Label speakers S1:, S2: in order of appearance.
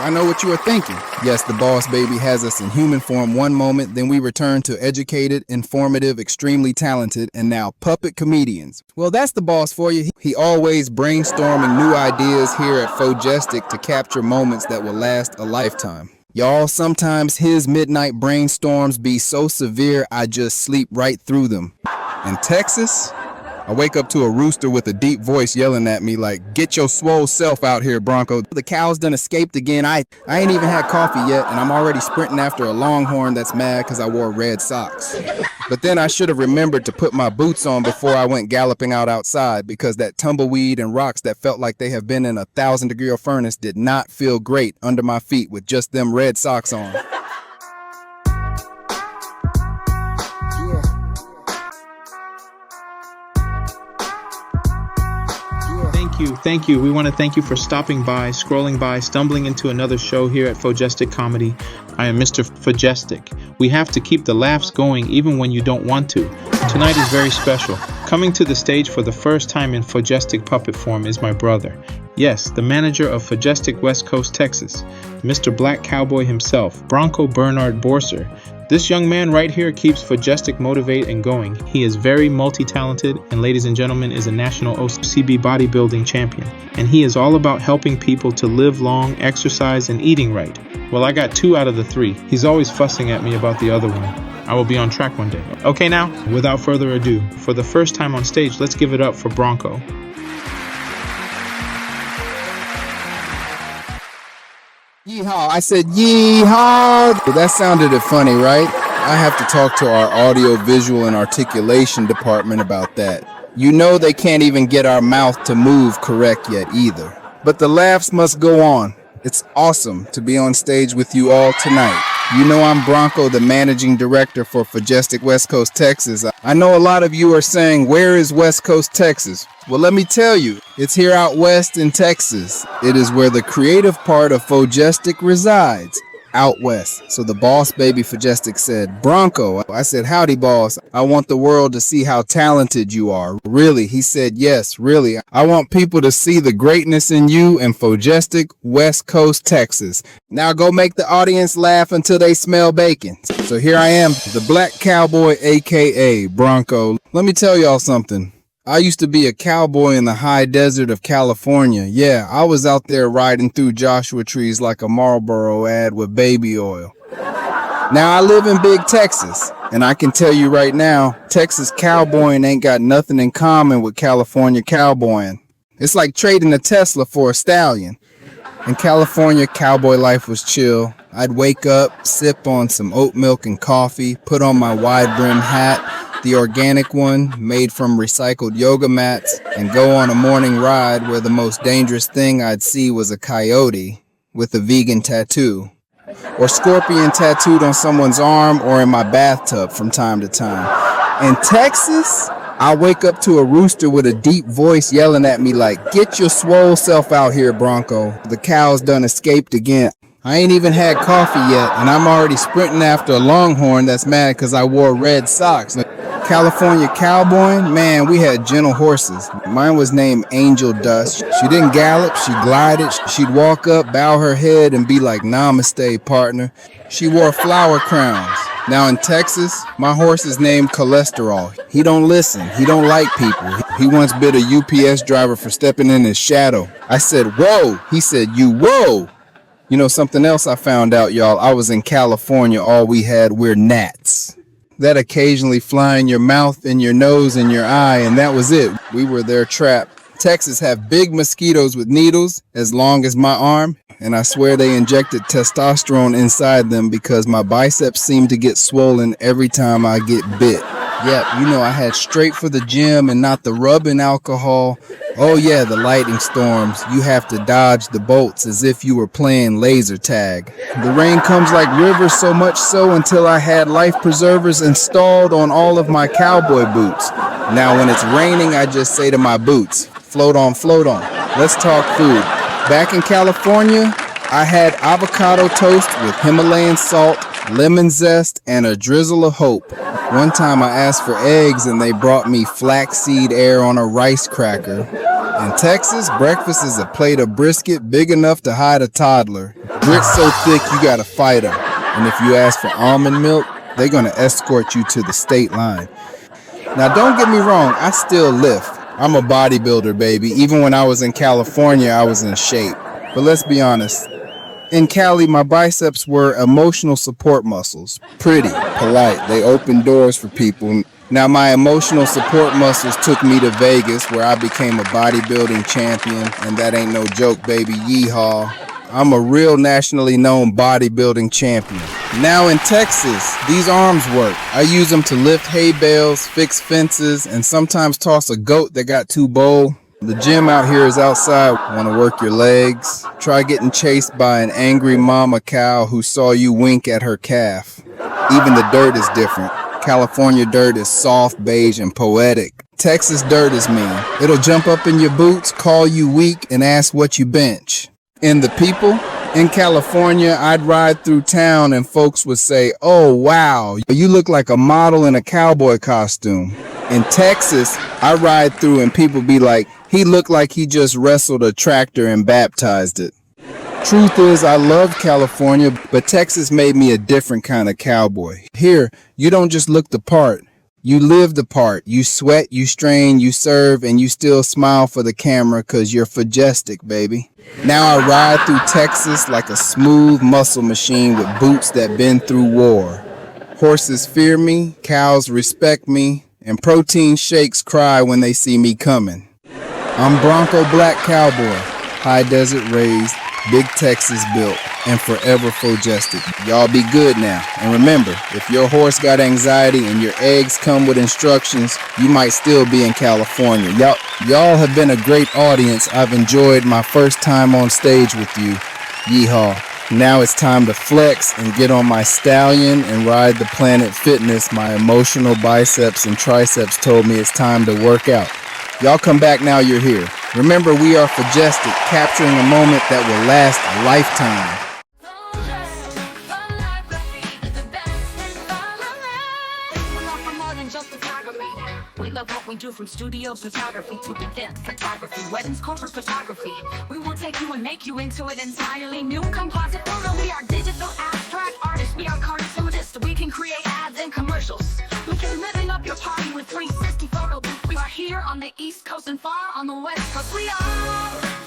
S1: I know what you are thinking. Yes, the boss baby has us in human form one moment, then we return to educated, informative, extremely talented, and now puppet comedians. Well, that's the boss for you. He always brainstorming new ideas here at Phojestic to capture moments that will last a lifetime. Y'all, sometimes his midnight brainstorms be so severe I just sleep right through them. In Texas, I wake up to a rooster with a deep voice yelling at me like, "Get your swole self out here, Bronko. The cow's done escaped again. I ain't even had coffee yet, and I'm already sprinting after a longhorn that's mad because I wore red socks." But then I should have remembered to put my boots on before I went galloping out outside, because that tumbleweed and rocks that felt like they have been in a 1,000-degree furnace did not feel great under my feet with just them red socks on.
S2: Thank you. We want to thank you for stopping by, scrolling by, stumbling into another show here at Phojestic Comedy. I am Mr. Phojestic. We have to keep the laughs going even when you don't want to. Tonight is very special. Coming to the stage for the first time in Phojestic puppet form is my brother. Yes, the manager of Phojestic West Coast, Texas, Mr. Black Cowboy himself, Bronko Bernard Borser. This young man right here keeps Phojestic motivated and going. He is very multi-talented and, ladies and gentlemen, is a national OCB bodybuilding champion. And he is all about helping people to live long, exercise, and eating right. Well, I got 2 out of the 3. He's always fussing at me about the other one. I will be on track one day. Okay now, without further ado, for the first time on stage, let's give it up for Bronko.
S1: Yeehaw. I said yeehaw. That sounded funny, right? I have to talk to our audio, visual, and articulation department about that. You know they can't even get our mouth to move correct yet either. But the laughs must go on. It's awesome to be on stage with you all tonight. You know I'm Bronko, the managing director for Phojestic West Coast, Texas. I know a lot of you are saying, where is West Coast, Texas? Well, let me tell you, it's here out west in Texas. It is where the creative part of Phojestic resides, out west. So the boss baby Phojestic said, "Bronko." I said, "Howdy, boss. I want the world to see how talented you are." Really? He said, "Yes, really. I want people to see the greatness in you in Phojestic West Coast, Texas. Now go make the audience laugh until they smell bacon." So here I am, the Black Cowboy, aka Bronko. Let me tell y'all something. I used to be a cowboy in the high desert of California. Yeah, I was out there riding through Joshua trees like a Marlboro ad with baby oil. Now I live in Big Texas, and I can tell you right now, Texas cowboying ain't got nothing in common with California cowboying. It's like trading a Tesla for a stallion. In California, cowboy life was chill. I'd wake up, sip on some oat milk and coffee, put on my wide-brimmed hat, the organic one made from recycled yoga mats, and go on a morning ride where the most dangerous thing I'd see was a coyote with a vegan tattoo, or scorpion tattooed on someone's arm or in my bathtub from time to time. In Texas, I wake up to a rooster with a deep voice yelling at me like, "Get your swole self out here, Bronko. The cow's done escaped again." I ain't even had coffee yet, and I'm already sprinting after a longhorn that's mad because I wore red socks. California cowboying, man, we had gentle horses. Mine was named Angel Dust. She didn't gallop, she glided. She'd walk up, bow her head, and be like, "Namaste, partner." She wore flower crowns. Now in Texas, my horse is named Cholesterol. He don't listen. He don't like people. He once bit a UPS driver for stepping in his shadow. I said, "Whoa." He said, "You whoa." You know something else I found out, y'all? I was in California. All we had were gnats that occasionally fly in your mouth, in your nose, in your eye, and that was it. We were their trap. Texas have big mosquitoes with needles as long as my arm, and I swear they injected testosterone inside them because my biceps seem to get swollen every time I get bit. Yep, you know I had straight for the gym and not the rubbing alcohol. Oh yeah, the lightning storms. You have to dodge the bolts as if you were playing laser tag. The rain comes like rivers, so much so until I had life preservers installed on all of my cowboy boots. Now when it's raining, I just say to my boots, "Float on, float on." Let's talk food. Back in California, I had avocado toast with Himalayan salt, lemon zest, and a drizzle of hope. One time I asked for eggs and they brought me flaxseed air on a rice cracker. In Texas, breakfast is a plate of brisket big enough to hide a toddler. Grits so thick you gotta fight them. And if you ask for almond milk, they're gonna escort you to the state line. Now don't get me wrong, I still lift. I'm a bodybuilder, baby. Even when I was in California, I was in shape. But let's be honest. In Cali, my biceps were emotional support muscles. Pretty, polite. They opened doors for people. Now my emotional support muscles took me to Vegas, where I became a bodybuilding champion. And that ain't no joke, baby. Yeehaw. I'm a real nationally known bodybuilding champion. Now in Texas, these arms work. I use them to lift hay bales, fix fences, and sometimes toss a goat that got too bold. The gym out here is outside. Want to work your legs? Try getting chased by an angry mama cow who saw you wink at her calf. Even the dirt is different. California dirt is soft, beige, and poetic. Texas dirt is mean. It'll jump up in your boots, call you weak, and ask what you bench. And the people? In California, I'd ride through town and folks would say, "Oh, wow, you look like a model in a cowboy costume." In Texas, I ride through and people be like, "He looked like he just wrestled a tractor and baptized it." Truth is, I love California, but Texas made me a different kind of cowboy. Here, you don't just look the part. You live the part. You sweat, you strain, you serve, and you still smile for the camera because you're Phojestic, baby. Now I ride through Texas like a smooth muscle machine with boots that been through war. Horses fear me, cows respect me, and protein shakes cry when they see me coming. I'm Bronko Black Cowboy, high desert raised, big Texas built, and forever Phojestic. Y'all be good now. And remember, if your horse got anxiety and your eggs come with instructions, you might still be in California. Y'all have been a great audience. I've enjoyed my first time on stage with you. Yeehaw. Now it's time to flex and get on my stallion and ride the Planet Fitness. My emotional biceps and triceps told me it's time to work out. Y'all come back now you're here. Remember, we are Phojestic, capturing a moment that will last a lifetime.
S3: We love what we do, from studio photography to event photography, weddings, corporate photography. We will take you and make you into an entirely new composite photo. We are digital abstract artists. We are cartoonists. We can create ads and commercials. We can living up your party with 360 photo booth. We are here on the East Coast and far on the West Coast. We are